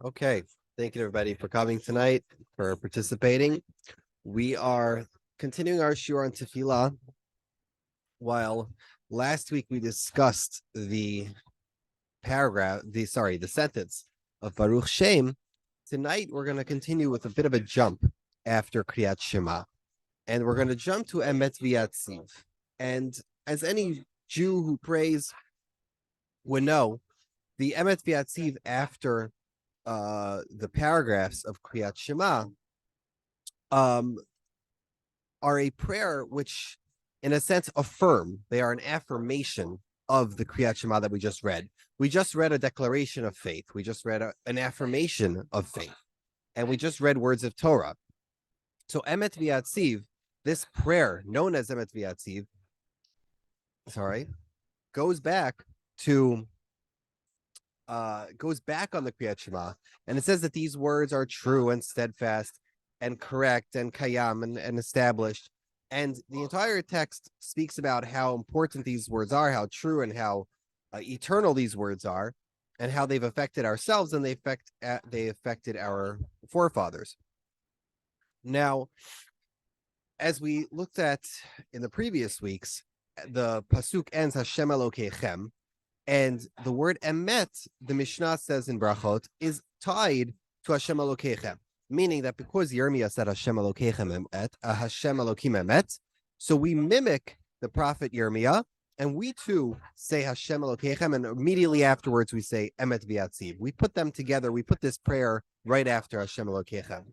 Okay. Thank you, everybody, for coming tonight, for participating. We are continuing our shiur on Tefilah. While last week we discussed the the sentence of Baruch Shem, tonight we're going to continue with a bit of a jump after Kriyat Shema. And we're going to jump to Emet V'Yatziv. And as any Jew who prays would know, the Emet V'Yatziv after the paragraphs of Kriyat Shema are a prayer which, in a sense, affirm. They are an affirmation of the Kriyat Shema that we just read. We just read a declaration of faith. We just read an affirmation of faith. And we just read words of Torah. So Emet V'Yatziv, this prayer known as Emet V'Yatziv, goes back on the Kriyat Shema, and it says that these words are true and steadfast and correct and kayam and established. And the entire text speaks about how important these words are, how true and how eternal these words are, and how they've affected ourselves and they affected our forefathers. Now, as we looked at in the previous weeks, the pasuk ends Hashem Elokeichem, and the word emet, the Mishnah says in Brachot, is tied to Hashem Elokeichem, meaning that because Yirmiyah said Hashem Elokeichem emet, Hashem Elokim emet, so we mimic the prophet Yirmiyah, and we too say Hashem Elokeichem, and immediately afterwards we say Emet V'Yatziv. We put them together. We put this prayer right after Hashem Elokeichem.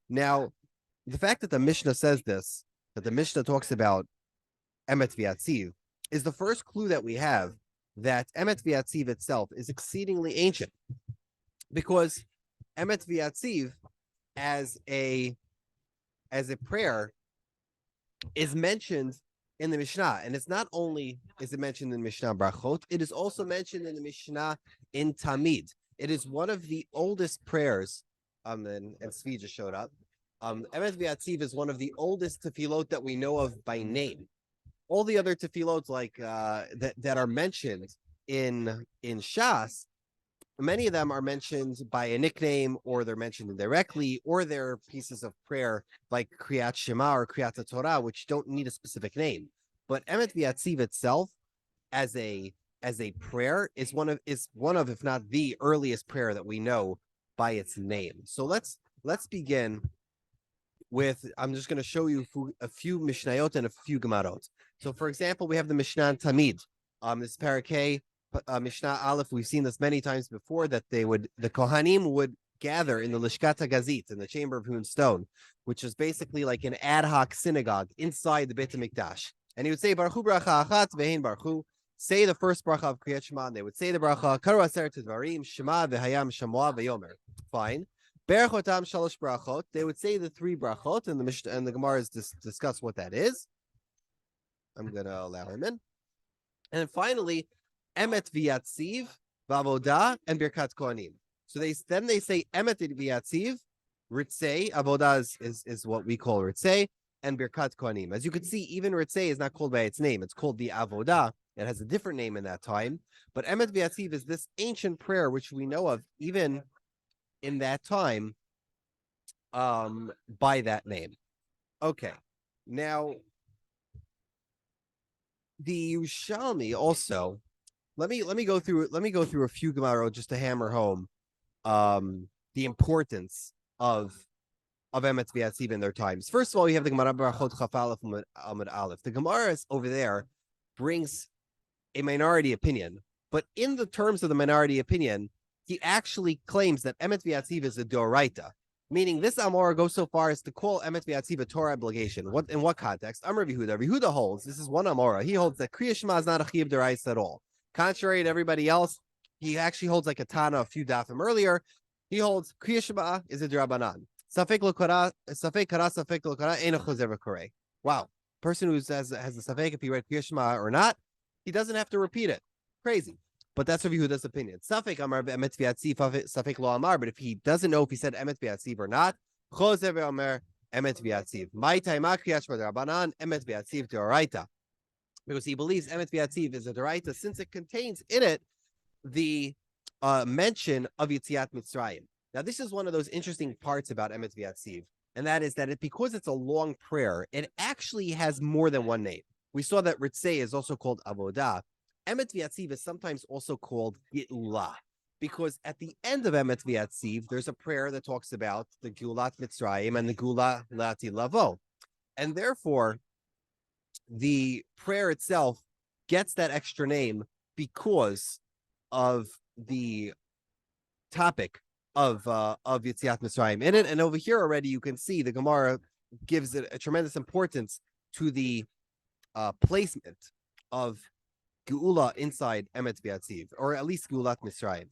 Now, the fact that the Mishnah says this, that the Mishnah talks about Emet V'Yatziv, is the first clue that we have that Emet V'Yatziv itself is exceedingly ancient, because Emet V'Yatziv as a prayer is mentioned in the Mishnah, and it's not only is it mentioned in Mishnah Brachot, it is also mentioned in the Mishnah in Tamid. It is one of the oldest prayers. And Svi just showed up. Emet V'Yatziv is one of the oldest tefillot that we know of by name. All the other tefillot that are mentioned in Shas, many of them are mentioned by a nickname, or they're mentioned indirectly, or they're pieces of prayer like Kriyat Shema or Kriyat Torah, which don't need a specific name. But Emet V'Yatziv itself, as a prayer, is one of, if not the earliest prayer that we know by its name. So let's begin with, I'm just going to show you a few Mishnayot and a few Gemarot. So, for example, we have the Mishnah Tamid. This Parakeh, Mishnah Aleph, we've seen this many times before, that the Kohanim would gather in the Lishkat HaGazit, in the Chamber of Hewn Stone, which is basically like an ad hoc synagogue inside the Beit HaMikdash. And he would say, Baruchu bracha achat ve'hein baruchu, say the first bracha of Kriyat Shema, and they would say the bracha, Karu aseret dvarim, Shema v'hayam shamoa v'yomer. Fine. Berechotam shalosh brachot, they would say the three brachot, and the Mishnah and the Gemara is discuss what that is. I'm going to allow him in. And then finally, Emet V'Yatziv, V'Avodah, and Birkat Kohanim. So they say Emet V'Yatziv, Ritzei, Avodah is what we call Ritzei, and Birkat Kohanim. As you can see, even Ritzei is not called by its name. It's called the Avodah. It has a different name in that time. But Emet V'Yatziv is this ancient prayer which we know of even in that time by that name. Okay. Now, the Yerushalmi also, let me go through a few Gemarot just to hammer home the importance of Emet V'Yatziv in their times. First of all, we have the Gemara Brachot Chaf Aleph Amud Aleph. The Gemara over there brings a minority opinion, but in the terms of the minority opinion, he actually claims that Emet V'Yatziv is a Doraita, meaning this Amora goes so far as to call Emet V'Yatziv a Torah obligation. In what context? Amar Yehuda. Yehuda holds, this is one Amora, he holds that Kriya Shema is not a Chiyuv Doraisa at all. Contrary to everybody else, he actually holds like a Tana a few dafim earlier. He holds Kriya Shema is a Drabanan. Safek lo kara, safek lo kara, ein chozer v'korei. Wow. Person who has a Safek, if he read Kriya Shema or not, he doesn't have to repeat it. Crazy. But that's Rav Yehuda's opinion. Safek amar Emet V'Yatziv, safek lo amar. But if he doesn't know if he said Emet V'Yatziv or not, chozer v'omer Emet V'Yatziv. My taima Kriyat Shema Drabanan, Emet V'Yatziv Doraita. Because he believes Emet V'Yatziv is a Doraita since it contains in it the mention of Yetziat Mitzrayim. Now, this is one of those interesting parts about Emet V'Yatziv, and that is that because it's a long prayer, it actually has more than one name. We saw that Ritzei is also called Avodah. Emet V'Yatziv is sometimes also called Geulah, because at the end of Emet V'Yatziv, there's a prayer that talks about the Geulat Mitzrayim and the Geulah Lati Lavo. And therefore, the prayer itself gets that extra name because of the topic of Yetziat Mitzrayim in it. And over here already, you can see the Gemara gives it a tremendous importance to the placement of Geula inside Emet V'Yatziv, or at least Geulat Mitzrayim.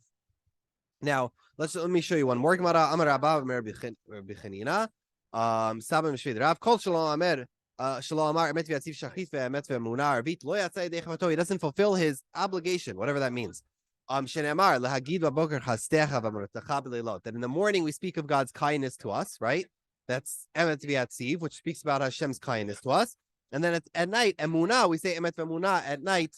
Now, let me show you one more Gemara. Amar Rabba B'Chanina, Saba Mishvid Rav, Kol Shalom Amer, Shalom Amar Emet V'Yatziv Shachit Ve'Emet Ve'Emunah Arvit Lo Yatzai Yedei Chavato. He doesn't fulfill his obligation, whatever that means. Shenemar Lahagid B'Boker Chastecha V'Amrotecha B'Leilot. That in the morning we speak of God's kindness to us, right? That's Emet V'Yatziv, which speaks about Hashem's kindness to us. And then at night, Emunah, we say Emet Ve'Emunah at night.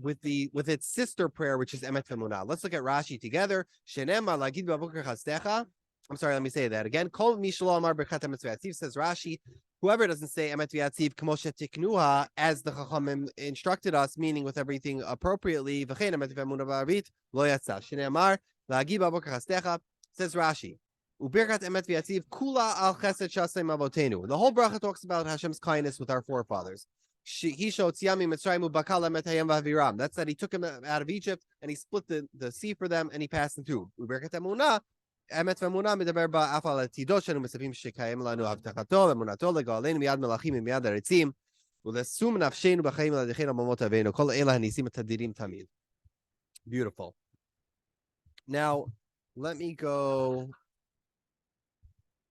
With its sister prayer, which is Emet V'Emunah. Let's look at Rashi together. Shenemar Lagid B'Boker Chastecha. I'm sorry, let me say that again. Kol mi shelo amar berkat Emet V'Yatziv, says Rashi. Whoever doesn't say Emet V'Yatziv k'mo shetiknuha, as the Chachamim instructed us, meaning with everything appropriately. V'chein Emet V'Emunah ba'arvit lo yatsa. Shenemar Lagid B'Boker Chastecha, says Rashi. Ubirkat Emet V'Yatziv kula al chesed shasem avotenu. The whole bracha talks about Hashem's kindness with our forefathers. He showed Tziyami Mitzrayim Bakala Metayim Vaviram. That's that he took him out of Egypt and he split the sea for them and he passed them through. Uberkat Emunah, Emet V'Emunah midaber ba'afal atidot shenu mesapim shekayim lanu havtachato v'emunato legalenu miyad melachim miyad aritzim ulesum nafshenu b'chaim ladechenu b'mot avenu kol elah hanisim tadirim tamid. Beautiful. Now, let me go.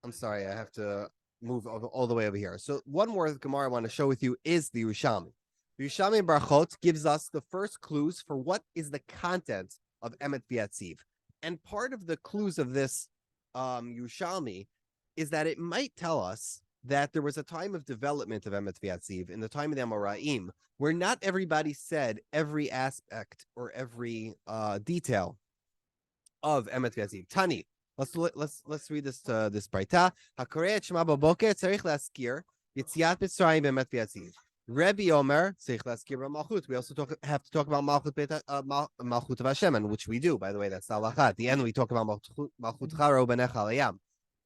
I'm sorry, I have to move all the way over here. So one more Gemara I want to show with you is the Yerushalmi. The Yerushalmi Brachot gives us the first clues for what is the content of Emet V'Yatziv. And part of the clues of this Yerushalmi is that it might tell us that there was a time of development of Emet V'Yatziv in the time of the Amoraim, where not everybody said every aspect or every detail of Emet V'Yatziv. Tani. Let's read this Braita. Hakorei et Shema b'boker tzarich laskir Yetziat Mitzrayim Emet V'Yatziv. Rebbe Omer tzarich laskir b'malchut. We also have to talk about malchut of Hashem, which we do. By the way, that's the halacha. At the end, we talk about malchut charo b'nech alayam.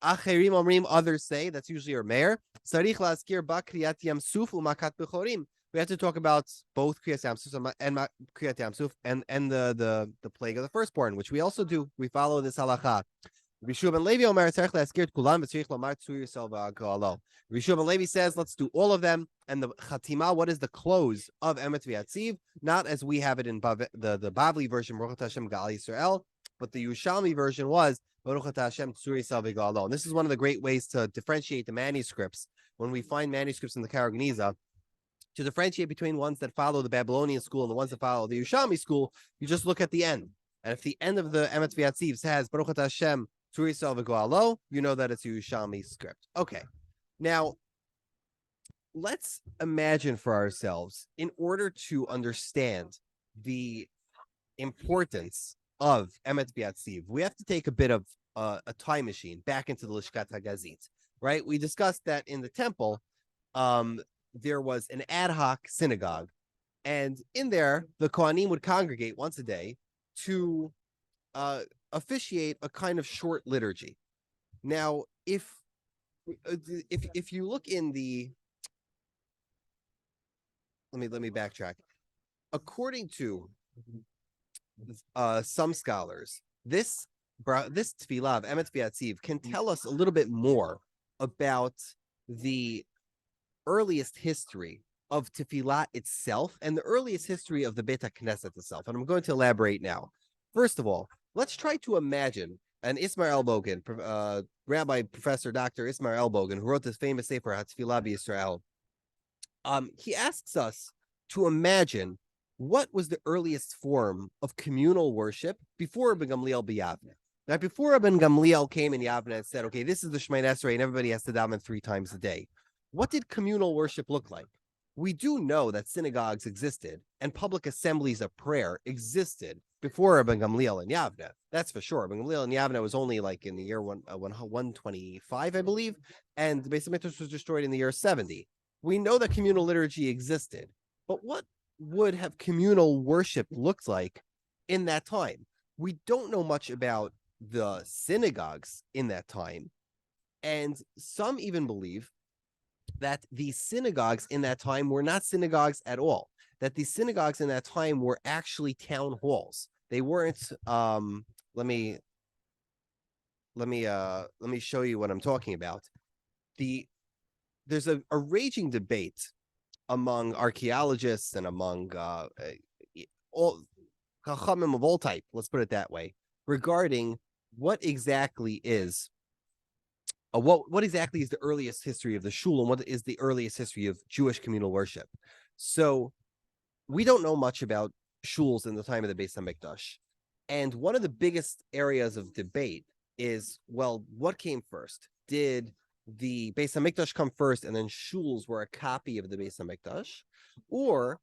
Acherim omrim. Others say that's usually your mayor. Tzarich laskir ba kriyat yam suf u'makat b'chorim. We have to talk about both Kriyat Yamsuf and Kriyat Yamsuf and the plague of the firstborn, which we also do. We follow this halacha. Rishu ben Levi Omer tzarich laskir kulam v'tzarich lomar tzur yisrael v'agalo. Rishu ben Levi says, let's do all of them. And the Chatima, what is the close of Emet V'Yatziv? Not as we have it in the Bavli version, Baruch Hashem Gal Yisrael, but the Yerushalmi version was Baruch Hashem tzur yisrael v'agalo. And this is one of the great ways to differentiate the manuscripts when we find manuscripts in the Karagniza. To differentiate between ones that follow the Babylonian school and the ones that follow the Yerushalmi school, you just look at the end. And if the end of the Emet V'Yatziv says Baruch Hashem Tzur Yisrael v'Goalo, you know that it's a Yerushalmi script. Okay, now let's imagine for ourselves, in order to understand the importance of Emet V'Yatziv, we have to take a bit of a time machine back into the Lishkat HaGazit, right? We discussed that in the temple, there was an ad hoc synagogue, and in there the Kohanim would congregate once a day to officiate a kind of short liturgy. Now, if you look in the let me backtrack. According to some scholars, this Tefilah of Emet V'Yatziv can tell us a little bit more about the earliest history of Tefilah itself and the earliest history of the Beit HaKnesset itself. And I'm going to elaborate now. First of all, let's try to imagine an Ismail Bogan, Rabbi Professor Dr. Ismail Bogan, who wrote this famous sefer Tefilah B'Yisrael. He asks us to imagine what was the earliest form of communal worship before Rabbi Gamliel B'Yavne. Now, before Rabbi Gamliel came in Yavne and said, okay, this is the Shemoneh Esrei and everybody has to daven 3 times a day. What did communal worship look like? We do know that synagogues existed and public assemblies of prayer existed before Rabbi Gamliel and Yavne. That's for sure. Rabbi Gamliel and Yavne was only like in the year 125, I believe, and the Beis Hamikdash was destroyed in the year 70. We know that communal liturgy existed, but what would have communal worship looked like in that time? We don't know much about the synagogues in that time, and some even believe that the synagogues in that time were not synagogues at all, that the synagogues in that time were actually town halls. They weren't let me show you what I'm talking about. There's a raging debate among archaeologists and among all chachamim of all type, let's put it that way, regarding what exactly is what exactly is the earliest history of the shul and what is the earliest history of Jewish communal worship. So we don't know much about shuls in the time of the Beis Hamikdash. And one of the biggest areas of debate is, well, what came first? Did the Beis Hamikdash come first and then shuls were a copy of the Beis Hamikdash? Or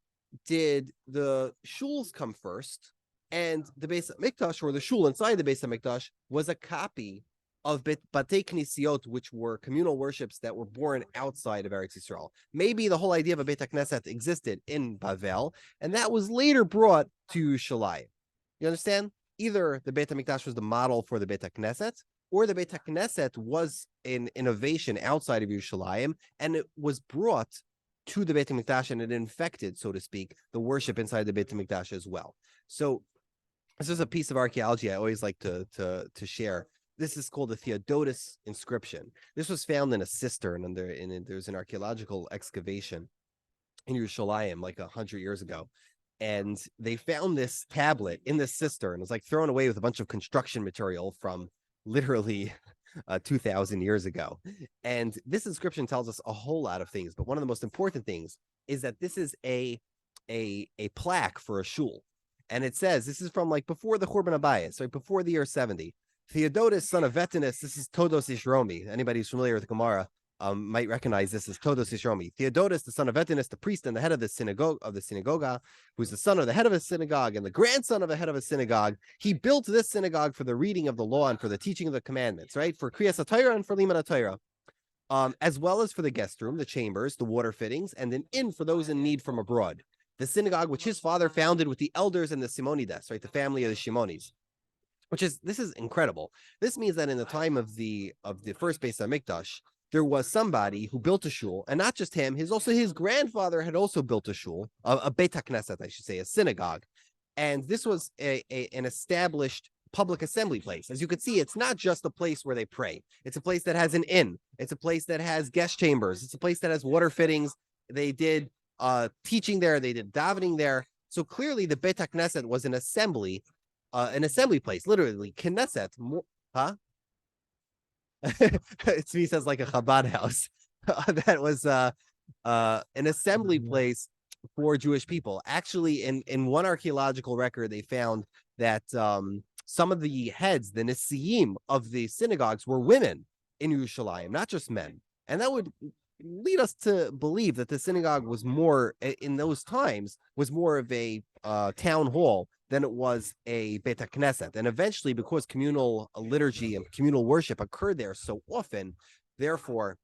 did the shuls come first and the Beis Hamikdash, or the shul inside the Beis Hamikdash, was a copy of Batei Knisiot, which were communal worships that were born outside of Eretz Yisrael? Maybe the whole idea of a Beit HaKnesset existed in Bavel, and that was later brought to Yerushalayim. You understand? Either the Beit HaMikdash was the model for the Beit HaKnesset, or the Beit HaKnesset was an innovation outside of Yerushalayim, and it was brought to the Beit HaMikdash, and it infected, so to speak, the worship inside the Beit HaMikdash as well. So this is a piece of archaeology I always like to share. This is called the Theodotus inscription. This was found in a cistern, and there's an archaeological excavation in Yerushalayim like 100 years ago. And they found this tablet in this cistern. It was like thrown away with a bunch of construction material from literally 2,000 years ago. And this inscription tells us a whole lot of things. But one of the most important things is that this is a plaque for a shul. And it says, this is from like before the Churban Abayis, right before the year 70. Theodotus, son of Vetinus, this is Todos Ishromi. Anybody who's familiar with the Gemara might recognize this as Todos Ishromi. Theodotus, the son of Vetinus, the priest and the head of the synagogue, who's the son of the head of a synagogue and the grandson of the head of a synagogue. He built this synagogue for the reading of the law and for the teaching of the commandments, right? For Kriyas HaTorah and for Limud HaTorah, as well as for the guest room, the chambers, the water fittings, and an inn for those in need from abroad. The synagogue, which his father founded with the elders and the Simonides, right? The family of the Shimonis. This is incredible. This means that in the time of the first Beis Hamikdash, there was somebody who built a shul, and not just him. His grandfather had also built a shul, a Beit HaKnesset, I should say, a synagogue, and this was an established public assembly place. As you can see, it's not just a place where they pray. It's a place that has an inn. It's a place that has guest chambers. It's a place that has water fittings. They did teaching there. They did davening there. So clearly, the Beit HaKnesset was an assembly place, literally Knesset, huh? To me, sounds like a Chabad house. That was an assembly place for Jewish people. Actually, in one archaeological record, they found that some of the heads, the Nesiim of the synagogues, were women in Yerushalayim, not just men, and that would lead us to believe that the synagogue was more, in those times, was more of a town hall than it was a Beit HaKnesset. And eventually, because communal liturgy and communal worship occurred there so often, therefore,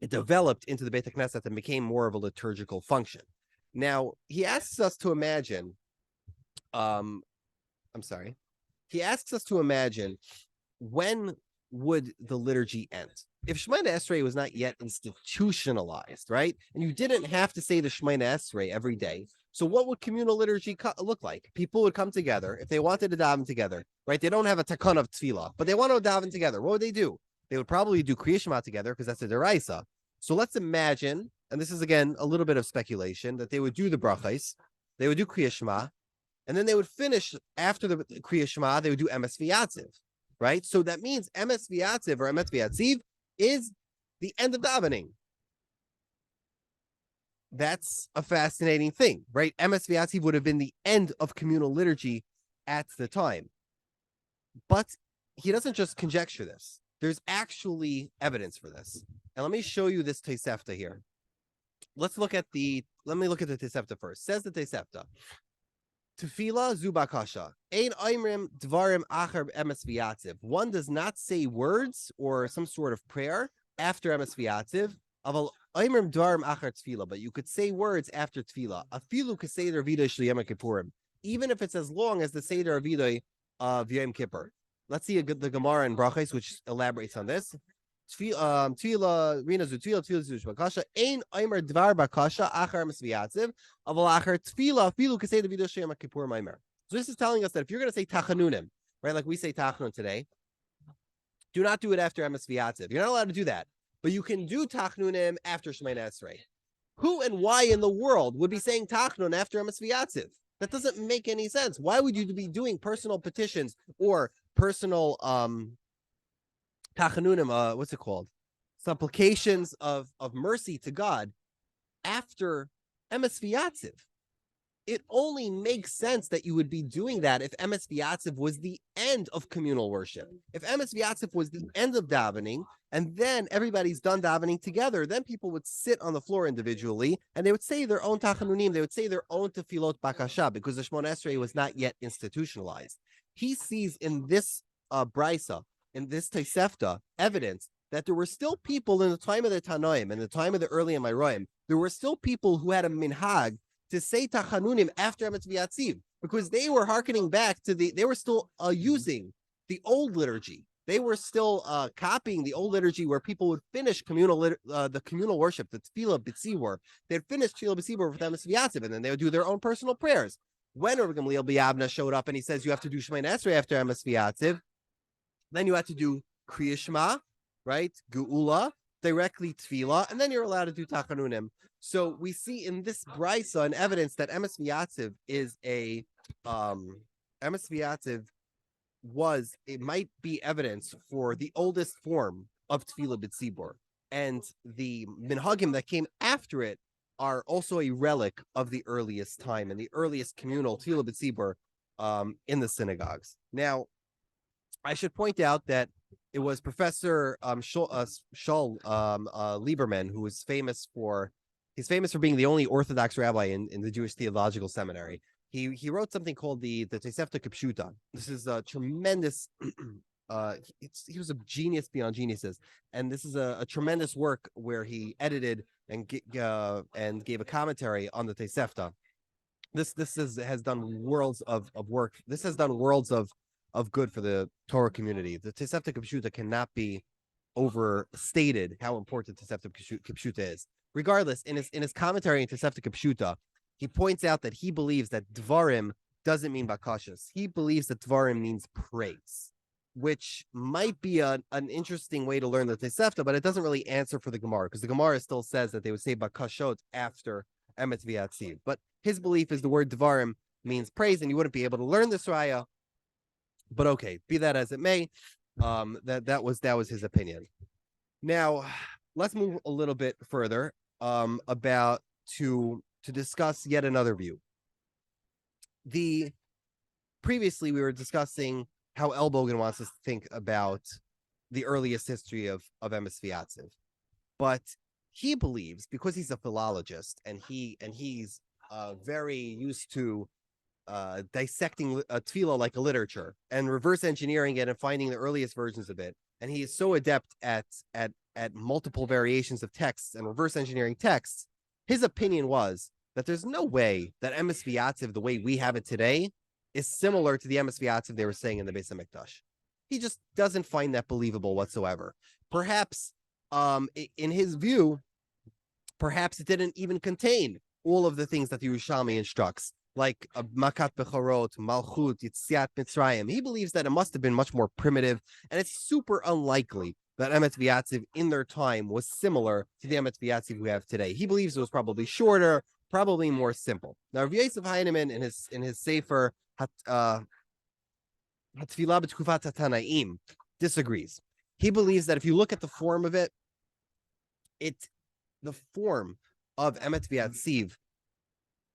it developed into the Beit HaKnesset and became more of a liturgical function. Now, he asks us to imagine, he asks us to imagine, when would the liturgy end? If Shemoneh Esrei was not yet institutionalized, right? And you didn't have to say the Shemoneh Esrei every day. So what would communal liturgy look like? People would come together if they wanted to daven together, right? They don't have a takon of tefillah, but they want to daven together. What would they do? They would probably do Kriya Shema together because that's a deraisa. So let's imagine, and this is again a little bit of speculation, that they would do the brachos, they would do Kriya Shema, and then they would finish after the Kriya Shema, they would do Emet V'Yatziv, right? So that means Emet V'Yatziv or Emet V'Yatziv is the end of davening. That's a fascinating thing, right? Emet V'Yatziv would have been the end of communal liturgy at the time. But he doesn't just conjecture this. There's actually evidence for this. And let me show you this Tosefta here. Let me look at the Tosefta first. Says the Tosefta, Tefilah zubakasha. Ein oimrim dvarim acher emes v'yatziv. One does not say words or some sort of prayer after emes v'yatziv. Aval oimrim dvarim acher tefilah. But you could say words after tefilah. Afilu keseder vidoi shel Yom Kippurim. Even if it's as long as the seder vidoi of Yom Kippur. Let's see the Gemara in Brachos, which elaborates on this. Tefilah rina zu bakasha ein oimer dvar bakasha acher emes v'yatziv. So this is telling us that if you're going to say tachanunim, right, like we say tachanun today, do not do it after emes v'yatziv. You're not allowed to do that, but you can do tachanunim after Shemoneh Esrei. Who and why in the world would be saying tachanun after emes v'yatziv? That doesn't make any sense. Why would you be doing personal petitions or personal tachanunim? What's it called? Supplications of mercy to God after emes v'yatziv? It only makes sense that you would be doing that if emes v'yatziv was the end of communal worship. If emes v'yatziv was the end of davening, and then everybody's done davening together, then people would sit on the floor individually, and they would say their own tachanunim, they would say their own tefillot bakasha, because the Shemoneh Esrei was not yet institutionalized. He sees in this brisa, in this Tosefta, evidence that there were still people in the time of the Tanoim, in the time of the early Amoraim, there were still people who had a minhag to say tachanunim after Emet V'Yatziv, because they were hearkening back to they were still using the old liturgy. They were still copying the old liturgy where people would finish the communal worship, the Tefilah B'Tzibur. They'd finish Tefilah B'Tzibur with Emet V'Yatziv, and then they would do their own personal prayers. When Rav Gamliel B'Yavna showed up and he says you have to do Shemoneh Esrei after Emet V'Yatziv, then you have to do Kriya Shema, right? Geula, directly Tefilah, and then you're allowed to do tachanunim. So we see in this brisa an evidence that emes v'yatziv is a emes v'yatziv it might be evidence for the oldest form of Tefilah B'Tzibur, and the minhagim that came after it are also a relic of the earliest time and the earliest communal Tefilah B'Tzibur in the synagogues. Now, I should point out that it was Professor Shaul Lieberman who was famous for being the only Orthodox rabbi in the Jewish Theological Seminary. He wrote something called the Tosefta Kipshuta. This is a tremendous. He was a genius beyond geniuses, and this is a tremendous work where he edited and gave a commentary on the Tosefta. This has done worlds of work. This has done worlds of good for the Torah community. The Tosefta Kipshuta cannot be overstated how important Tosefta Kipshuta is. Regardless, in his commentary in Tosefta Kipshuta, he points out that he believes that Dvarim doesn't mean bakashas. He believes that Dvarim means praise, which might be an interesting way to learn the Tosefta, but it doesn't really answer for the Gemara, because the Gemara still says that they would say bakashot after Emet V'Yatziv. But his belief is the word Dvarim means praise, and you wouldn't be able to learn this raya. But okay, be that as it may, that was his opinion. Now, let's move a little bit further about to discuss yet another view. Previously we were discussing how Elbogen wants us to think about the earliest history of Emes V'Yatziv, but he believes, because he's a philologist and he's very used to dissecting Tefilah like a literature and reverse engineering it and finding the earliest versions of it, and he is so adept at multiple variations of texts and reverse engineering texts. His opinion was that there's no way that Emes V'Yatziv, the way we have it today, is similar to the Emes V'Yatziv they were saying in the Beis HaMikdash. He just doesn't find that believable whatsoever. Perhaps, in his view, perhaps it didn't even contain all of the things that the Yerushalmi instructs, like Makat Bechorot, Malchut, Yitziat Mitzrayim. He believes that it must have been much more primitive, and it's super unlikely that Emet V'Yatziv in their time was similar to the Emet V'Yatziv we have today. He believes it was probably shorter, probably more simple. Now, Rav Yosef Heinemann in his Sefer Tefilah B'Tkufat HaTanaim disagrees. He believes that if you look at the form of it, the form of Emet V'Yatziv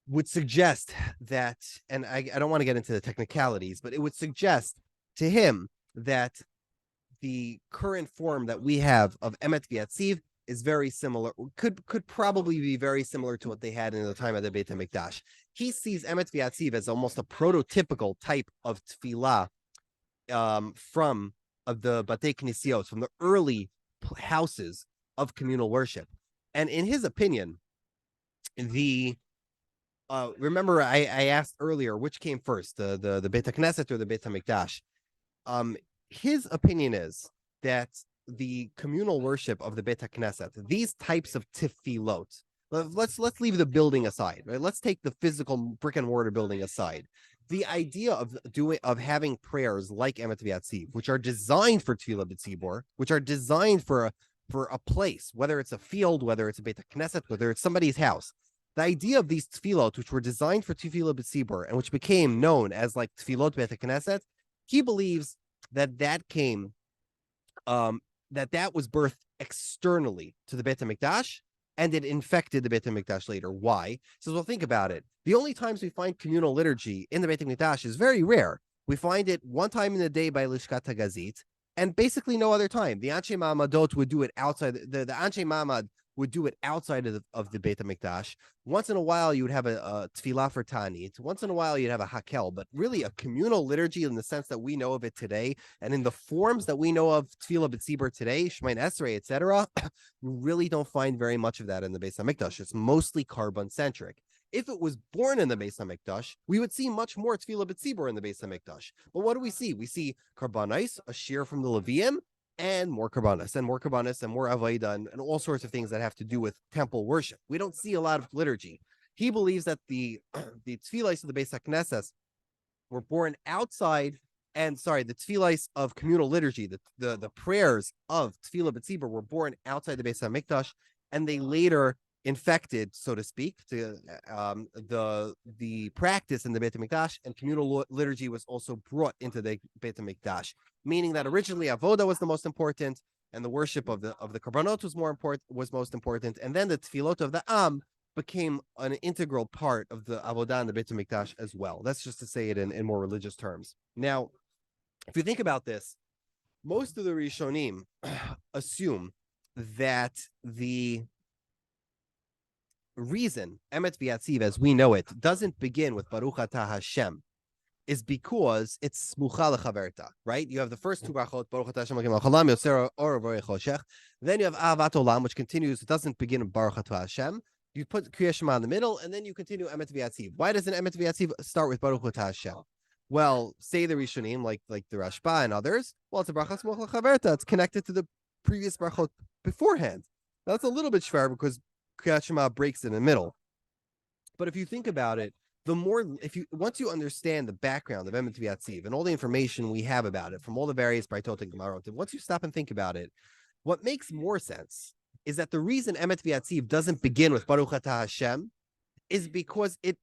would suggest that, and I don't want to get into the technicalities, but it would suggest to him that the current form that we have of Emet V'Yatziv is very similar, could probably be very similar to what they had in the time of the Beit HaMikdash. He sees Emet V'Yatziv as almost a prototypical type of tefillah from the Batei Knisiot, from the early houses of communal worship. And in his opinion, remember I asked earlier which came first, the Beit HaKnesset or the Beit HaMikdash. His opinion is that the communal worship of the Beit HaKnesset, these types of tefillot, let's leave the building aside, right? Let's take the physical brick and mortar building aside. The idea of having prayers like Emet V'Yatziv, which are designed for Tefilah B'Tzibor, which are designed for a place, whether it's a field, whether it's a Beit HaKnesset, whether it's somebody's house. The idea of these tefillot, which were designed for Tefilah B'Tzibor and which became known as like tefillot Beit HaKnesset, he believes that came, that was birthed externally to the Beit HaMikdash, and it infected the Beit HaMikdash later. Why? He says, well, think about it. The only times we find communal liturgy in the Beit HaMikdash is very rare. We find it one time in the day by Lishkat HaGazit, and basically no other time. The Anshe Ma'amadot would do it outside. The Anshe Ma'amad would do it outside of the Beit HaMikdash. Once in a while, you would have a tefillah for Ta'anit. Once in a while, you'd have a hakel, but really a communal liturgy in the sense that we know of it today, and in the forms that we know of Tefilah B'Tzibor today, Shemoneh Esrei, etc., you really don't find very much of that in the Beis HaMikdash. It's mostly carbon-centric. If it was born in the Beis HaMikdash, we would see much more Tefilah B'Tzibor in the Beis HaMikdash. But what do we see? We see karbanos, a shiur from the Leviim, and more karbanos, and more avodah, and all sorts of things that have to do with temple worship. We don't see a lot of liturgy. He believes that the tefillahs of the Beis HaKnesset were born outside, the tefillahs of communal liturgy, the prayers of Tefilah B'Tzibor were born outside the Beis HaMikdash, and they later infected, so to speak, to the practice in the Beit HaMikdash, and communal liturgy was also brought into the Beit HaMikdash, meaning that originally avodah was the most important, and the worship of the karbanot was most important, and then the tefillot of the Am became an integral part of the avodah in the Beit HaMikdash as well. That's just to say it in more religious terms. Now, if you think about this, most of the Rishonim assume that the reason Emet V'Yatziv, as we know it, doesn't begin with Baruch Atah Hashem is because it's Smucha Lechaverta, right? You have the first two brachot, Baruch Atah Hashem Elokeinu Melech Haolam, Yotzer Or V'Orei Choshech. Then you have Ahavat Olam, which continues. It doesn't begin with Baruch Atah Hashem. You put Kriyas Shema in the middle, and then you continue Emet V'Yatziv. Why doesn't Emet V'Yatziv start with Baruch Atah Hashem? Well, say the Rishonim, like the Rashba and others, well, it's a bracha Smucha Lechaverta. It's connected to the previous brachot beforehand. Now, that's a little bit shver because Kriyat Shema breaks in the middle. But if you think about it, once you understand the background of Emet V'Yatziv and all the information we have about it from all the various Braitot and Gemarot, once you stop and think about it, what makes more sense is that the reason Emet V'Yatziv doesn't begin with Baruch Atah Hashem is because it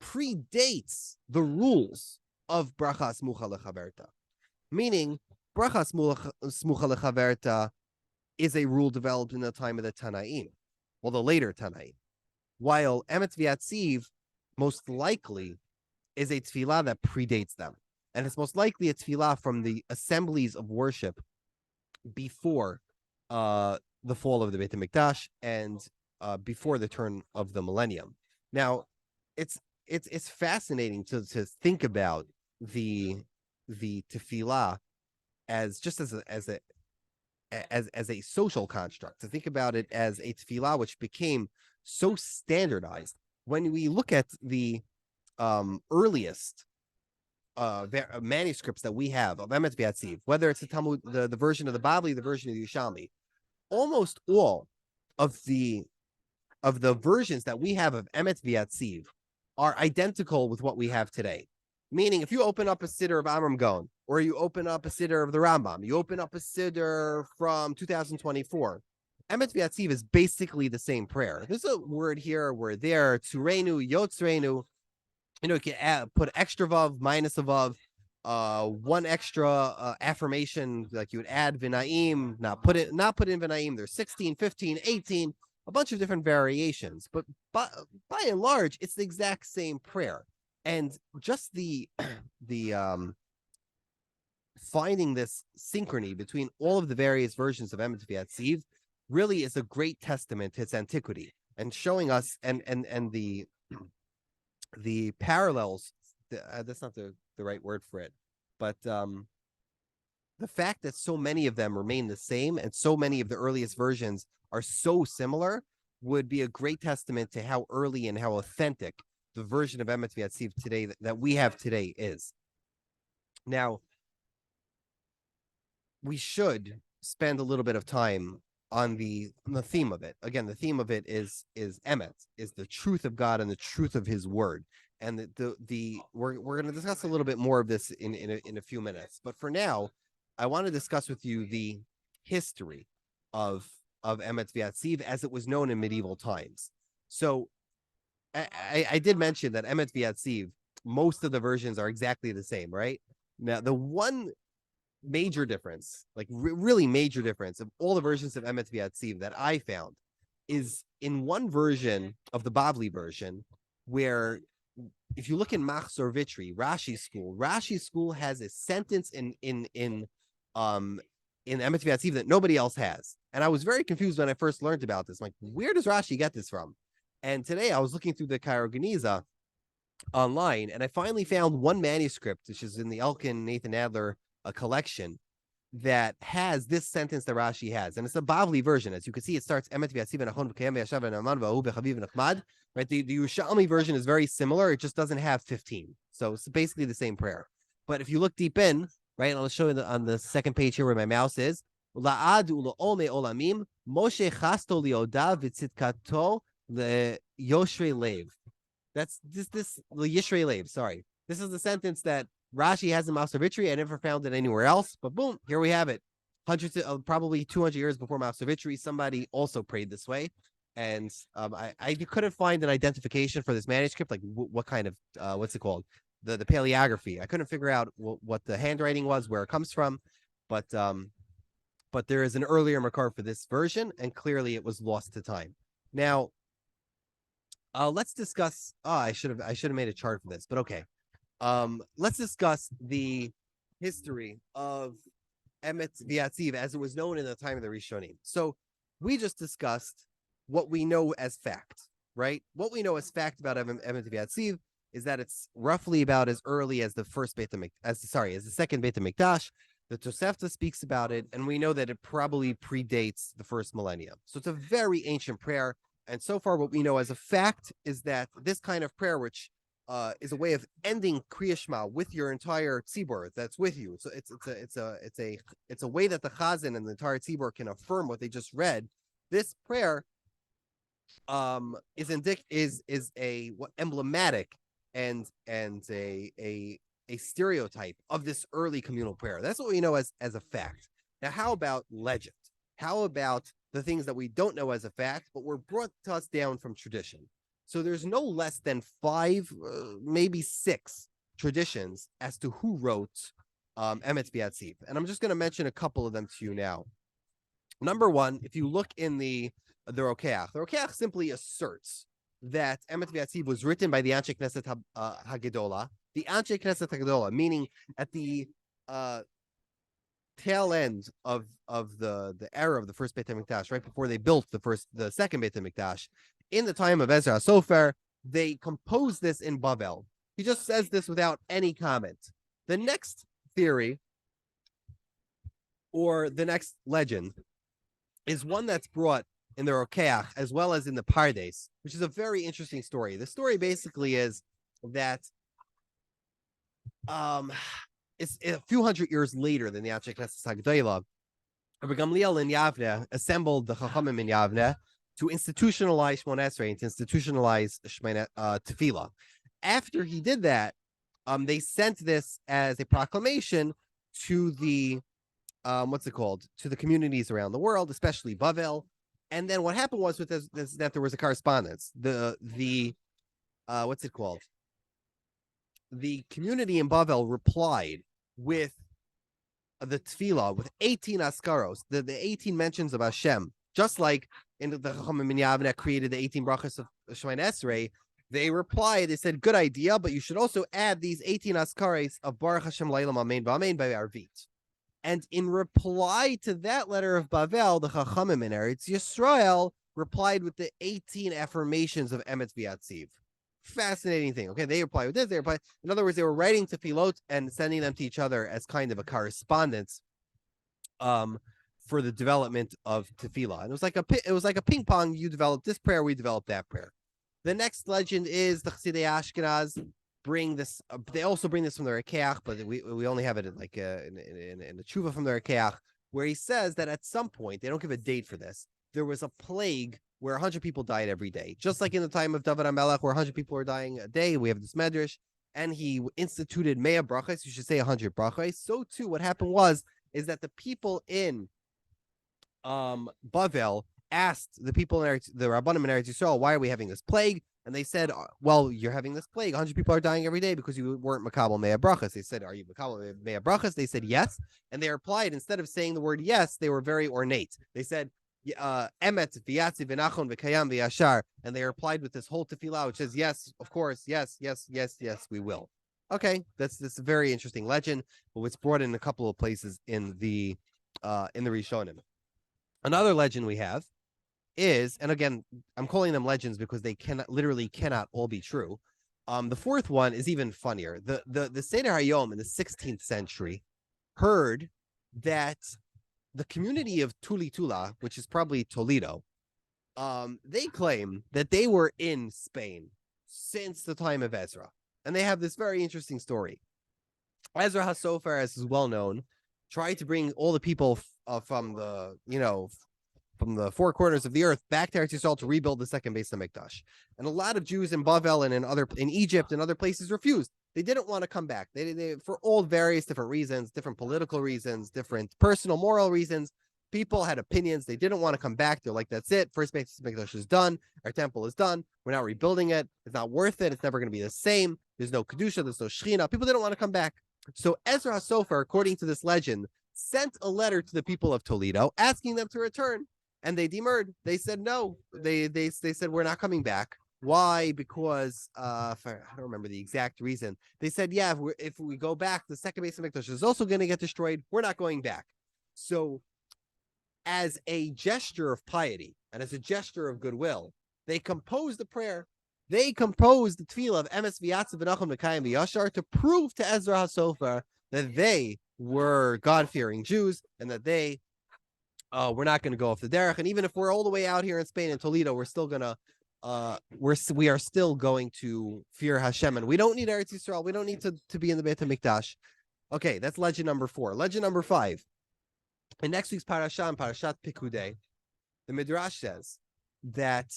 predates the rules of Bracha Smucha Lechaverta. Meaning, Bracha Smucha Lechaverta is a rule developed in the time of the Tanaim, well, the later Tanaim, while Emet V'Yatziv most likely is a tefillah that predates them. And it's most likely a tefillah from the assemblies of worship before the fall of the Beit HaMikdash and before the turn of the millennium. Now, it's fascinating to think about the tefillah as a social construct, to think about it as a tefillah which became so standardized. When we look at the earliest manuscripts that we have of Emet V'Yatziv, whether it's the Talmud, the version of the Babli, the version of the Yerushalmi, almost all of the versions that we have of Emet V'Yatziv are identical with what we have today. Meaning, if you open up a siddur of Amram Gaon, or you open up a siddur of the Rambam, you open up a siddur from 2024, Emet V'Yatziv is basically the same prayer. There's a word here, a word there, Tzureinu, Yotzreinu. You can put extra vav, minus a vav, one extra affirmation, like you would add V'Naim, not put in V'Naim. There's 16, 15, 18, a bunch of different variations. But by and large, it's the exact same prayer. And just the finding this synchrony between all of the various versions of Emet V'Yatziv really is a great testament to its antiquity and showing us and the parallels. That's not the right word for it, but the fact that so many of them remain the same and so many of the earliest versions are so similar would be a great testament to how early and how authentic the version of Emet V'Yatziv today that we have today is. Now, we should spend a little bit of time on the theme of it. Again, the theme of it is Emet, is the truth of God and the truth of His Word. And we're going to discuss a little bit more of this in a few minutes. But for now, I want to discuss with you the history of Emet V'Yatziv as it was known in medieval times. So I did mention that Emet V'Yatziv, most of the versions are exactly the same, right? Now, the one major difference, like really major difference of all the versions of Emet V'Yatziv that I found is in one version of the Bavli version, where if you look in Machzor Vitri, Rashi school has a sentence in Emet V'Yatziv that nobody else has. And I was very confused when I first learned about this. I'm like, where does Rashi get this from? And today I was looking through the Cairo Geniza online, and I finally found one manuscript, which is in the Elkin Nathan Adler collection, that has this sentence that Rashi has, and it's a Bavli version. As you can see, it starts Emet V'Yatziv Nachon V'Kayem V'Yashav V'Na'aman V'Ahu V'Chaviv V'Nachmad. Right, the Yerushalmi version is very similar. It just doesn't have 15, so it's basically the same prayer. But if you look deep in, right, and I'll show you on the second page here where my mouse is. La'ad u'la'olme olamim Moshe chasto liodav v'tzitkato le'yoshrei lev. That's this Yishrei lev. Sorry, this is the sentence that Rashi has in Machzor Vitri. I never found it anywhere else, but boom, here we have it. Hundreds of probably 200 years before Machzor Vitri, somebody also prayed this way. And I couldn't find an identification for this manuscript, like what kind of what's it called, the paleography. I couldn't figure out what the handwriting was, where it comes from, but there is an earlier makar for this version, and clearly it was lost to time. Now, let's discuss. I should have made a chart for this, but okay. Let's discuss the history of Emet V'Yatziv as it was known in the time of the Rishonim. So we just discussed what we know as fact, right? What we know as fact about Emet V'Yatziv is that it's roughly about as early as the second Beit HaMikdash. The Tosefta speaks about it, and we know that it probably predates the first millennium. So it's a very ancient prayer, and so far what we know as a fact is that this kind of prayer, which is a way of ending Kriya Shema with your entire tzibur that's with you. So it's a way that the Chazan and the entire tzibur can affirm what they just read. This prayer is emblematic and a stereotype of this early communal prayer. That's what we know as a fact. Now, how about legend? How about the things that we don't know as a fact, but were brought to us down from tradition? So there's no less than 5, maybe 6 traditions as to who wrote Emet V'Yatziv. And I'm just going to mention a couple of them to you now. Number one, if you look in the Rokeach simply asserts that Emet V'Yatziv was written by the Anshe Knesset HaGedola. The Anshe Knesset HaGedola, meaning at the tail end of the era of the first Beit HaMikdash, right before they built the second Beit HaMikdash, in the time of Ezra Sofer, they composed this in Bavel. He just says this without any comment. The next theory, or the next legend, is one that's brought in the Rokeach as well as in the Pardes, which is a very interesting story. The story basically is that it's a few hundred years later than the Anshe Knesset HaGedola. Rabbi Gamliel in Yavne assembled the Chachamim in Yavne to institutionalize Shmona Esrei, and to institutionalize Tefilah. After he did that, they sent this as a proclamation to the to the communities around the world, especially Bavel. And then what happened was with this that there was a correspondence. The community in Bavel replied with the Tefilah, with 18 askaros, the 18 mentions of Hashem, just like in the Chachamim in Yavne created the 18 brachas of Shemona Esrei. They replied, they said, good idea, but you should also add these 18 askares of Baruch Hashem La'ilam Amen V'Amen by Arvit. And in reply to that letter of Bavel, the Chachamim in Eretz Yisrael replied with the 18 affirmations of Emet V'Yatziv. Fascinating thing. Okay, they reply with this. They reply. In other words, they were writing tefillot and sending them to each other as kind of a correspondence, for the development of tefillah. And it was like a ping pong. You develop this prayer, we develop that prayer. The next legend is the Chassidei Ashkenaz bring this. They also bring this from the Rekeach, but we only have it in like in the tshuva from the Rekeach, where he says that at some point, they don't give a date for this, there was a plague where 100 people died every day. Just like in the time of David HaMelech, where 100 people were dying a day, we have this medrash, and he instituted mea brachos, you should say 100 brachos. So too, what happened is that the people in Bavel asked the people in the Rabbanim in Eretz Yisrael, why are we having this plague? And they said, well, you're having this plague. 100 people are dying every day because you weren't makabel mea brachas. They said, are you makabel mea brachas? They said, yes. And they replied, instead of saying the word yes, they were very ornate. They said, Emet V'Yatziv V'Nachon V'Kayam V'Yashar. And they replied with this whole tefillah, which says, yes, of course, yes, yes, yes, yes, we will. Okay, that's a very interesting legend, but it's brought in a couple of places in the Rishonim. Another legend we have is, and again, I'm calling them legends because they cannot all be true. The fourth one is even funnier. The Seder Hayom in the 16th century heard that the community of Tula, which is probably Toledo, they claim that they were in Spain since the time of Ezra. And they have this very interesting story. Ezra HaSofer, as is well known, tried to bring all the people from the four corners of the earth back to Eretz Yisrael to rebuild the second Beis Hamikdash. And a lot of Jews in Bavel and in Egypt and other places refused. They didn't want to come back. They for all various different reasons, different political reasons, different personal, moral reasons. People had opinions. They didn't want to come back. They're like, that's it. First Beis Hamikdash is done. Our temple is done. We're not rebuilding it. It's not worth it. It's never going to be the same. There's no Kedusha. There's no Shechina. People didn't want to come back. So Ezra HaSofer, according to this legend, sent a letter to the people of Toledo asking them to return. And they demurred. They said no. They said, we're not coming back. Why? Because I don't remember the exact reason. They said, yeah, if we go back, the second Beis Hamikdash is also going to get destroyed. We're not going back. So as a gesture of piety and as a gesture of goodwill, they composed the prayer. They composed the Tefilah of Emet V'Yatziv V'Nachon V'Kayam V'Yashar to prove to Ezra HaSofer that they were God-fearing Jews and that they we're not going to go off the derech. And even if we're all the way out here in Spain and Toledo, we're still gonna we are still going to fear Hashem, and we don't need Eretz Yisrael. We don't need to be in the Beit HaMikdash. Okay, that's legend number 4. Legend number 5. In next week's parasha, Parashat Pikudei, the Midrash says that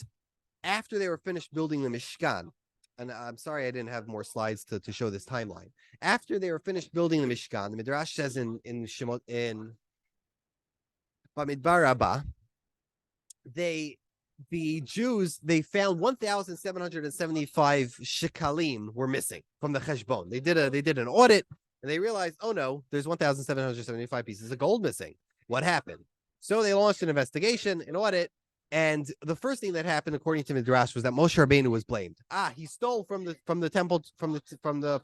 after they were finished building the Mishkan, and I'm sorry I didn't have more slides to show this timeline. After they were finished building the Mishkan, the Midrash says in Bamidbar Rabbah, the Jews, they found 1,775 shekalim were missing from the cheshbon. They did an audit and they realized, oh no, there's 1,775 pieces of gold missing. What happened? So they launched an investigation, an audit, and the first thing that happened, according to Midrash, was that Moshe Rabbeinu was blamed. He stole from the temple, from the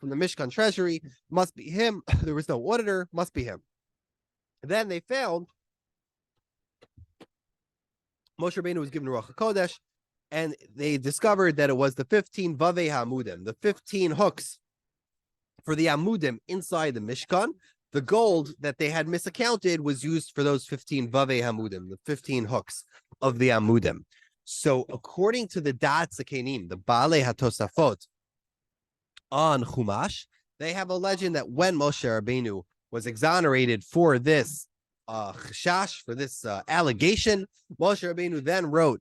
Mishkan treasury. Must be him. There was no auditor. Must be him. Then they found Moshe Rabbeinu was given Ruach HaKodesh, and they discovered that it was the 15 Vavei HaAmudim, the 15 hooks for the Amudim inside the Mishkan. The gold that they had misaccounted was used for those 15 Vavei HaAmudim, the 15 hooks of the Amudim. So according to the Da'at Zakenim, the Baalei HaTosafot on Chumash, they have a legend that when Moshe Rabbeinu was exonerated for this chashash, for this allegation, Moshe Rabbeinu then wrote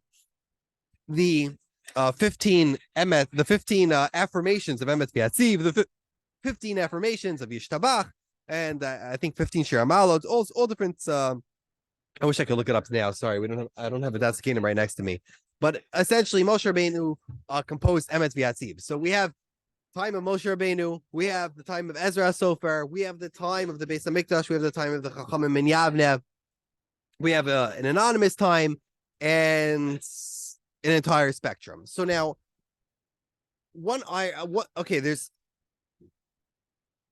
the 15 affirmations of Emet V'Yatziv, the 15 affirmations of Yishtabach, and I think 15 Shir Amalot, all different. I wish I could look it up now. Sorry, I don't have a Da'at Zakenim right next to me. But essentially, Moshe Rabbeinu composed Emet V'Yatziv. So we have time of Moshe Rabbeinu, we have the time of Ezra HaSofer, we have the time of the Beis HaMikdash, we have the time of the Chachamim in Yavne, we have an anonymous time, and an entire spectrum. So now, there's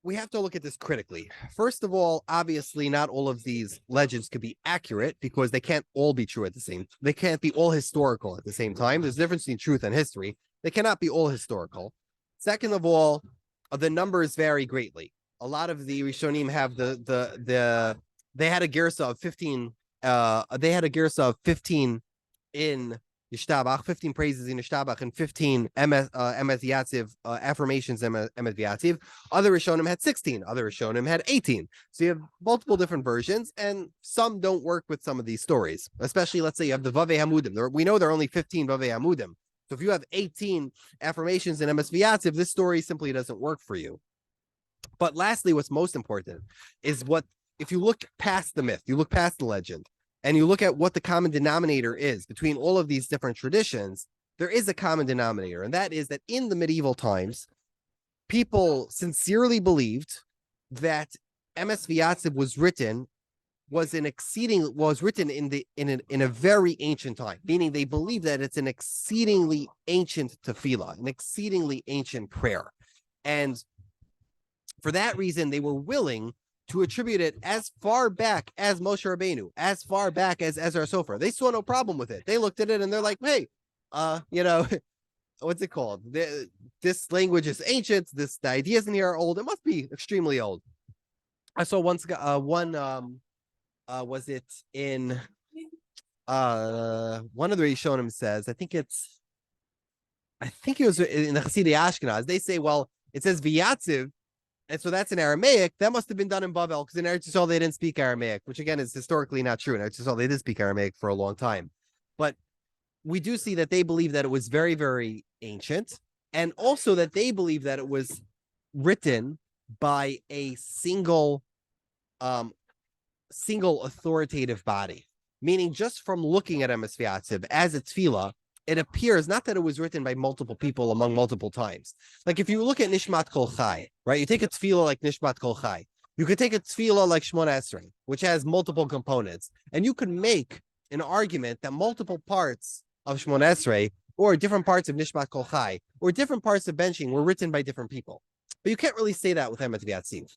we have to look at this critically. First of all, obviously, not all of these legends could be accurate because they can't all be true at the same. They can't be all historical at the same time. There's a difference between truth and history. They cannot be all historical. Second of all, the numbers vary greatly. A lot of the Rishonim have they had a girsa of 15. They had a girsa of 15 in Yishtabach, 15 praises in Yishtabach, and 15 Emet V'Yatziv affirmations Emet V'Yatziv. Other Rishonim had 16. Other Rishonim had 18. So you have multiple different versions, and some don't work with some of these stories. Especially, let's say you have the Vavei Hamudim. We know there are only 15 Vavei Hamudim. So if you have 18 affirmations in Emet V'Yatziv, this story simply doesn't work for you. But lastly, what's most important is if you look past the myth, you look past the legend, and you look at what the common denominator is between all of these different traditions, there is a common denominator, and that is that in the medieval times, people sincerely believed that Emet V'Yatziv was written in a very ancient time, meaning they believe that it's an exceedingly ancient tefillah, an exceedingly ancient prayer, and for that reason, they were willing to attribute it as far back as Moshe Rabbeinu, as far back as Ezra Sofer. They saw no problem with it. They looked at it and they're like, hey, what's it called? This language is ancient. The ideas in here are old. It must be extremely old. I saw was it in one of the Rishonim says, I think it was in the Chasidei Ashkenaz. They say, well, it says V'Yatziv, and so that's in Aramaic. That must have been done in Bavel, because in Eretz Yisrael they didn't speak Aramaic, which again is historically not true. In Eretz Yisrael they did speak Aramaic for a long time. But we do see that they believe that it was very, very ancient, and also that they believe that it was written by a single authoritative body. Meaning, just from looking at Emet V'Yatziv as a tefillah, it appears not that it was written by multiple people among multiple times. Like if you look at Nishmat Kol Chai, right? You take a tefillah like Nishmat Kol Chai. You could take a tefillah like Shmona Esrei, which has multiple components, and you could make an argument that multiple parts of Shmona Esrei, or different parts of Nishmat Kol Chai, or different parts of benching were written by different people. But you can't really say that with Emet V'Yatziv.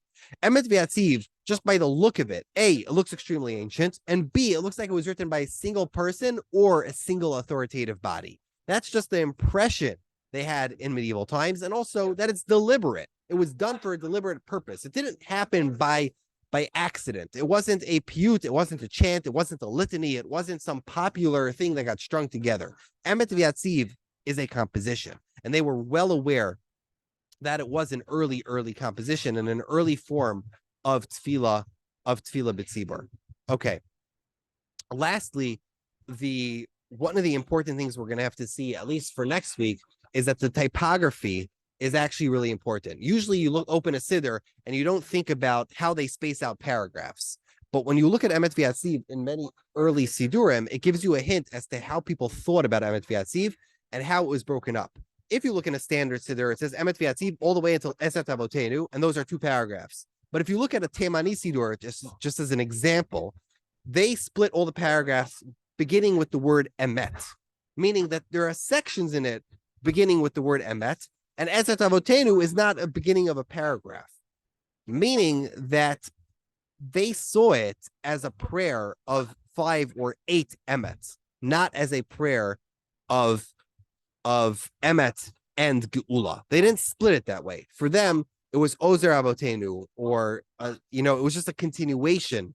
Emet V'Yatziv, just by the look of it, A, it looks extremely ancient, and B, it looks like it was written by a single person or a single authoritative body. That's just the impression they had in medieval times, and also that it's deliberate. It was done for a deliberate purpose. It didn't happen by accident. It wasn't a piyut, it wasn't a chant, it wasn't a litany, it wasn't some popular thing that got strung together. Emet V'Yatziv is a composition, and they were well aware that it was an early composition and an early form of tefillah b'tzibur. Okay. Lastly, one of the important things we're going to have to see, at least for next week, is that the typography is actually really important. Usually you open a siddur and you don't think about how they space out paragraphs. But when you look at Emet V'Yatziv in many early sidurim, it gives you a hint as to how people thought about Emet V'Yatziv and how it was broken up. If you look in a standard siddur, it says Emet V'Yatziv all the way until Eset Avotenu, and those are 2 paragraphs. But if you look at a Temani siddur, just as an example, they split all the paragraphs beginning with the word Emet, meaning that there are sections in it beginning with the word Emet, and Eset Avotenu is not a beginning of a paragraph, meaning that they saw it as a prayer of 5 or 8 Emets, not as a prayer of Emet and Geula. They didn't split it that way. For them, it was Ozer Avotenu, or it was just a continuation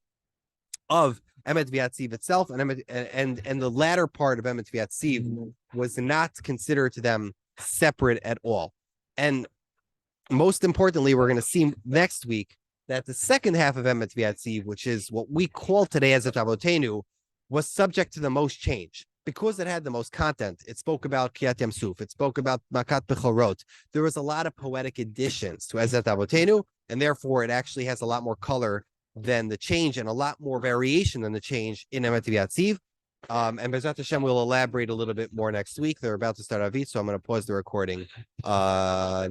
of Emet V'Yatziv itself, and the latter part of Emet V'Yatziv was not considered to them separate at all. And most importantly, we're going to see next week that the second half of Emet V'Yatziv, which is what we call today as a Avotenu, was subject to the most change. Because it had the most content, it spoke about Kriyat Yam Suf, it spoke about Makat Bechorot. There was a lot of poetic additions to Ezrat Avotenu, and therefore it actually has a lot more color than the change and a lot more variation than the change in Emet V'Yatziv. And Bezrat Hashem will elaborate a little bit more next week. They're about to start Avit, so I'm going to pause the recording now.